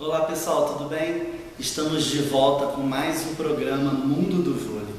Olá pessoal, tudo bem? Estamos de volta com mais um programa Mundo do Vôlei.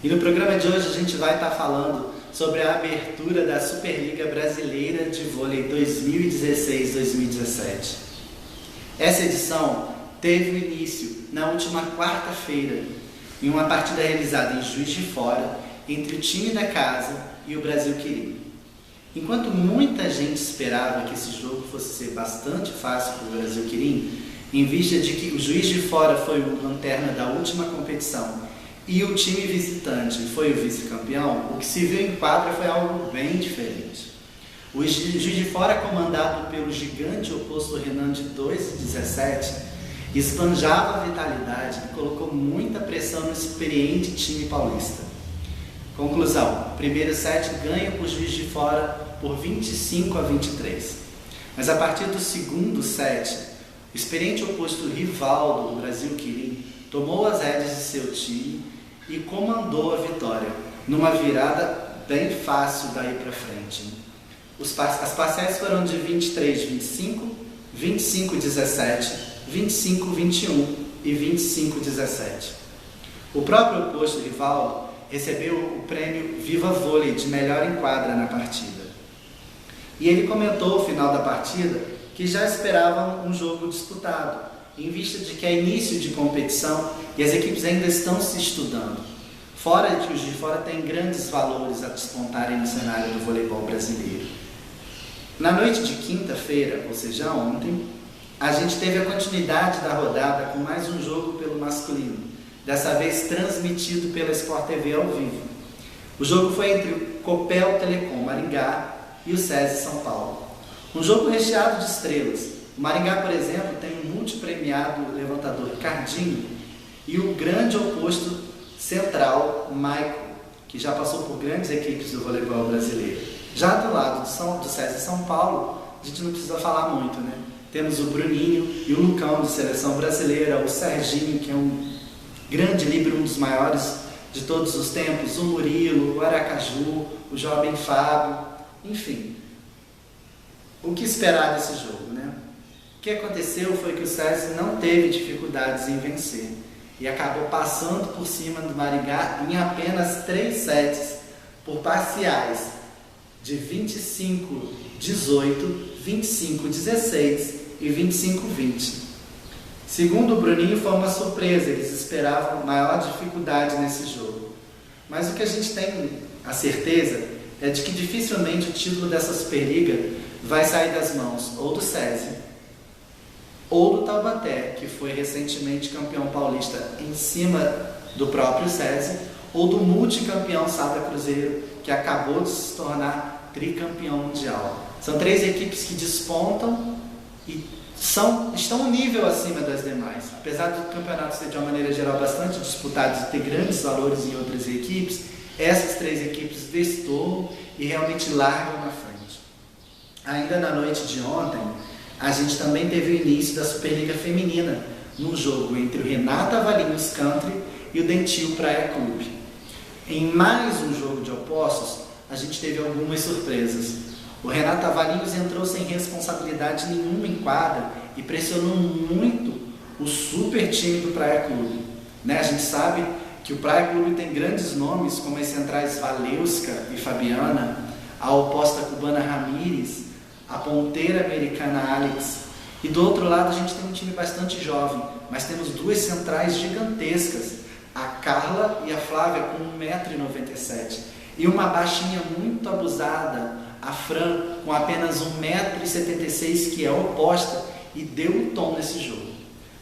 E no programa de hoje a gente vai estar falando sobre a abertura da Superliga Brasileira de Vôlei 2016-2017. Essa edição teve o início na última quarta-feira, em uma partida realizada em Juiz de Fora, entre o time da casa e o Brasil Quirim. Enquanto muita gente esperava que esse jogo fosse ser bastante fácil para o Brasil Quirim, em vista de que o Juiz de Fora foi o lanterna da última competição e o time visitante foi o vice-campeão, o que se viu em quadra foi algo bem diferente. O Juiz de Fora, comandado pelo gigante oposto Renan de 2,17, esbanjava a vitalidade e colocou muita pressão no experiente time paulista. Conclusão: primeiro set ganha por Juiz de Fora por 25-23. Mas a partir do segundo set, o experiente oposto rival do Brasil Quirim tomou as rédeas de seu time e comandou a vitória, numa virada bem fácil daí para frente. As parciais foram de 23-25, 25-17, 25-21 e 25-17. O próprio oposto rival recebeu o prêmio Viva Vôlei de melhor em quadra na partida. E ele comentou ao final da partida que já esperavam um jogo disputado, em vista de que é início de competição e as equipes ainda estão se estudando. Fora de que os de fora têm grandes valores a despontarem no cenário do voleibol brasileiro. Na noite de quinta-feira, ou seja, ontem, a gente teve a continuidade da rodada com mais um jogo pelo masculino, dessa vez transmitido pela Sport TV ao vivo. O jogo foi entre o Copel Telecom Maringá e o SESI São Paulo. Um jogo recheado de estrelas. O Maringá, por exemplo, tem um multipremiado levantador Ricardinho e o grande oposto central, Maico, que já passou por grandes equipes do voleibol brasileiro. Já do lado do SESI São Paulo, a gente não precisa falar muito, né? Temos o Bruninho e o Lucão de seleção brasileira, o Serginho, que é um grande líbero, um dos maiores de todos os tempos, o Murilo, o Aracaju, o jovem Fábio, enfim. O que esperar desse jogo, né? O que aconteceu foi que o SESI não teve dificuldades em vencer e acabou passando por cima do Maringá em apenas 3 sets por parciais de 25-18, 25-16 e 25-20. Segundo o Bruninho, foi uma surpresa, eles esperavam maior dificuldade nesse jogo. Mas o que a gente tem a certeza é de que dificilmente o título dessa Superliga vai sair das mãos ou do SESI ou do Taubaté, que foi recentemente campeão paulista em cima do próprio SESI, ou do multicampeão Sabra Cruzeiro, que acabou de se tornar tricampeão mundial. São 3 equipes que despontam e estão um nível acima das demais. Apesar do campeonato ser de uma maneira geral bastante disputado e ter grandes valores em outras equipes, essas 3 equipes destoam e realmente largam na frente. Ainda na noite de ontem, a gente também teve o início da Superliga Feminina, num jogo entre o Renata Valinhos Country e o Dentil Praia Clube. Em mais um jogo de opostos, a gente teve algumas surpresas. O Renata Valinhos entrou sem responsabilidade nenhuma em quadra e pressionou muito o super time do Praia Clube. Né? A gente sabe que o Praia Clube tem grandes nomes, como as centrais Valeuska e Fabiana, a oposta cubana Ramírez, a ponteira americana Alex. E do outro lado a gente tem um time bastante jovem, mas temos 2 centrais gigantescas, a Carla e a Flávia com 1,97 m. E uma baixinha muito abusada, a Fran, com apenas 1,76 m, que é oposta, e deu um tom nesse jogo.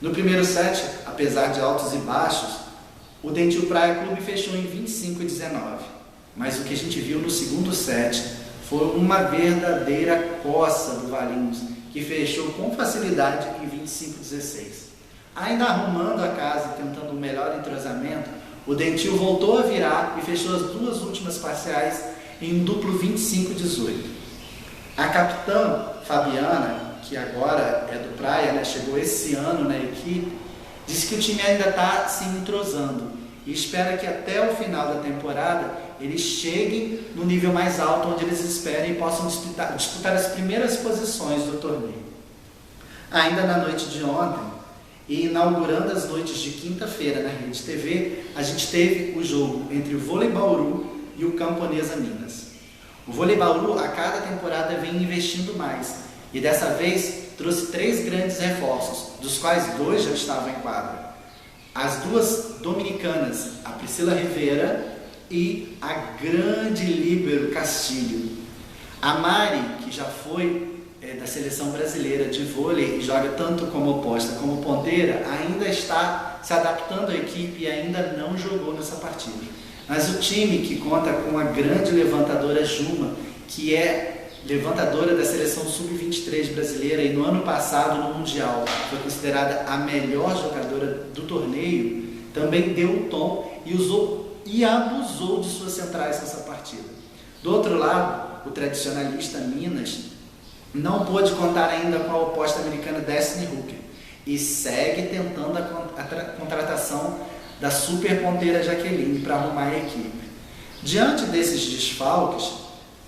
No primeiro set, apesar de altos e baixos, o Dentil Praia Clube fechou em 25-19. Mas o que a gente viu no segundo set foi uma verdadeira coça do Valinhos, que fechou com facilidade em 25-16. Ainda arrumando a casa e tentando um melhor entrosamento, o Dentil voltou a virar e fechou as 2 últimas parciais em duplo 25-18. A capitã Fabiana, que agora é do Praia, né, chegou esse ano na equipe, disse que o time ainda está se entrosando e espera que até o final da temporada eles cheguem no nível mais alto, onde eles esperem e possam disputar as primeiras posições do torneio. Ainda na noite de ontem, e inaugurando as noites de quinta-feira na Rede TV, a gente teve o jogo entre o Vôlei Bauru e o Camponesa Minas. O Vôlei Bauru, a cada temporada, vem investindo mais, e dessa vez trouxe 3 grandes reforços, dos quais 2 já estavam em quadra. As 2 dominicanas, a Priscila Rivera e a grande líbero Castilho. A Mari, que já foi da seleção brasileira de vôlei e joga tanto como oposta como ponteira, ainda está se adaptando à equipe e ainda não jogou nessa partida. Mas o time, que conta com a grande levantadora Juma, que é levantadora da seleção sub-23 brasileira e no ano passado no Mundial foi considerada a melhor jogadora do torneio, também deu o tom e abusou de suas centrais nessa partida. Do outro lado, o tradicionalista Minas não pôde contar ainda com a oposta americana Destiny Hooker e segue tentando a contratação da super ponteira Jaqueline para arrumar a equipe. Diante desses desfalques,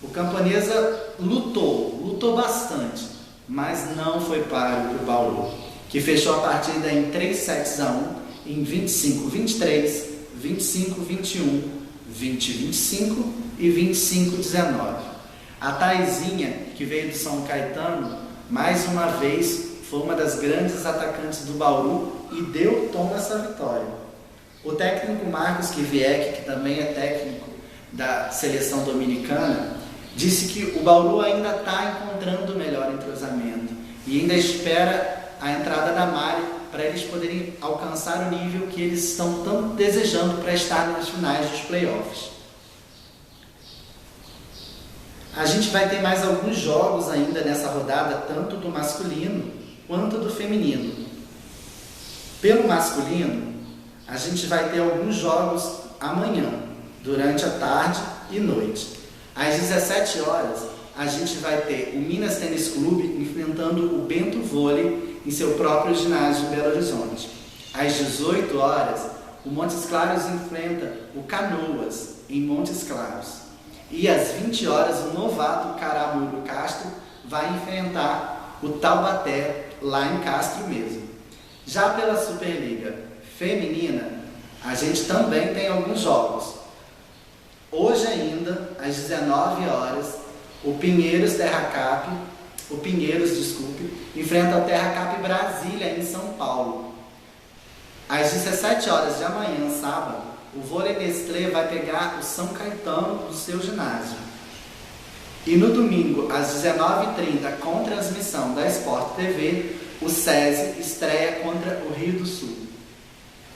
o Camponesa lutou bastante, mas não foi páreo para o Bauru, que fechou a partida em 3-7-1, em 25-23, 25-21, 20-25 e 25-19. A Taizinha, que veio do São Caetano, mais uma vez foi uma das grandes atacantes do Bauru e deu tom nessa vitória. O técnico Marcos Kivieck, que também é técnico da seleção dominicana, disse que o Bauru ainda está encontrando o melhor entrosamento e ainda espera a entrada da Mari para eles poderem alcançar o nível que eles estão tanto desejando para estar nas finais dos playoffs. A gente vai ter mais alguns jogos ainda nessa rodada, tanto do masculino quanto do feminino. Pelo masculino, a gente vai ter alguns jogos amanhã, durante a tarde e noite. Às 17 horas, a gente vai ter o Minas Tênis Clube enfrentando o Bento Vôlei em seu próprio ginásio em Belo Horizonte. Às 18 horas, o Montes Claros enfrenta o Canoas em Montes Claros. E às 20 horas, o novato Caramuru Castro vai enfrentar o Taubaté lá em Castro mesmo. Já pela Superliga Feminina, a gente também tem alguns jogos. Hoje ainda, às 19 horas, o Pinheiros enfrenta o Terra Cap Brasília em São Paulo. Às 17 horas de amanhã, sábado, o Vôlei Nestlé vai pegar o São Caetano do seu ginásio. E no domingo, às 19h30, com transmissão da Sport TV, o SESI estreia contra o Rio do Sul.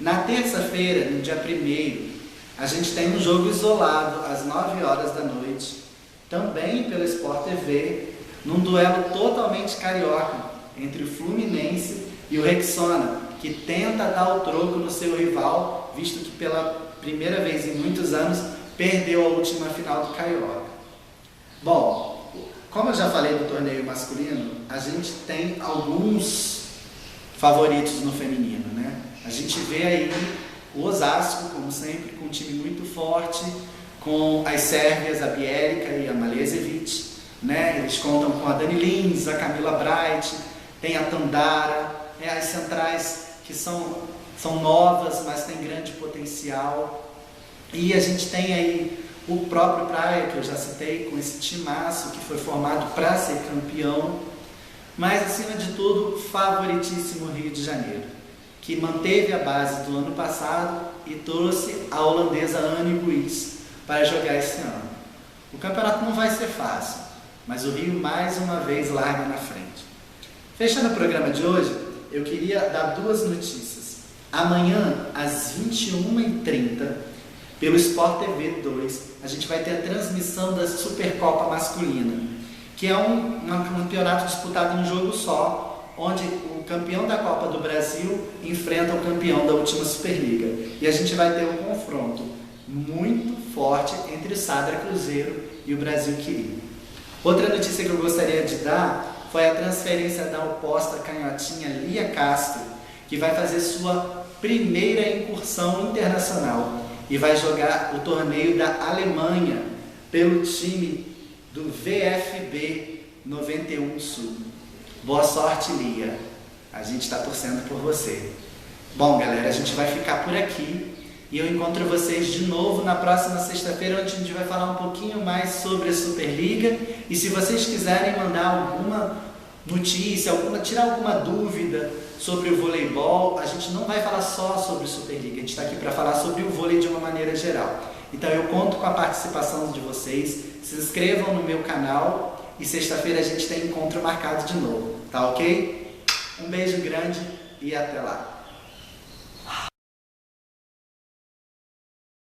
Na terça-feira, no dia 1º, a gente tem um jogo isolado às 9 horas da noite, também pela Sport TV, num duelo totalmente carioca entre o Fluminense e o Rexona, que tenta dar o troco no seu rival, visto que pela primeira vez em muitos anos perdeu a última final do Carioca. Bom, como eu já falei do torneio masculino, a gente tem alguns favoritos no feminino, né? A gente vê aí o Osasco, como sempre, com um time muito forte, com as sérvias, a Bielica e a Malesevic, né? Eles contam com a Dani Lins, a Camila Bright, tem a Tandara, as centrais que são novas, mas têm grande potencial. E a gente tem aí o próprio Praia, que eu já citei, com esse timaço que foi formado para ser campeão. Mas, acima de tudo, favoritíssimo Rio de Janeiro, que manteve a base do ano passado e trouxe a holandesa Anne Buis para jogar esse ano. O campeonato não vai ser fácil, mas o Rio mais uma vez larga na frente. Fechando o programa de hoje, eu queria dar 2 notícias. Amanhã, às 21h30, pelo Sport TV 2, a gente vai ter a transmissão da Supercopa Masculina, que é um campeonato disputado em um jogo só, onde o campeão da Copa do Brasil enfrenta o campeão da última Superliga. E a gente vai ter um confronto muito forte entre o Sadra Cruzeiro e o Brasil Querido. Outra notícia que eu gostaria de dar foi a transferência da oposta canhotinha Lia Castro, que vai fazer sua primeira incursão internacional e vai jogar o torneio da Alemanha pelo time do VfB 91 Sul. Boa sorte, Lia! A gente está torcendo por você. Bom, galera, a gente vai ficar por aqui e eu encontro vocês de novo na próxima sexta-feira, onde a gente vai falar um pouquinho mais sobre a Superliga. E se vocês quiserem mandar alguma notícia, tirar alguma dúvida sobre o voleibol, a gente não vai falar só sobre Superliga, a gente está aqui para falar sobre o vôlei de uma maneira geral. Então eu conto com a participação de vocês, se inscrevam no meu canal e sexta-feira a gente tem encontro marcado de novo, tá ok? Um beijo grande e até lá!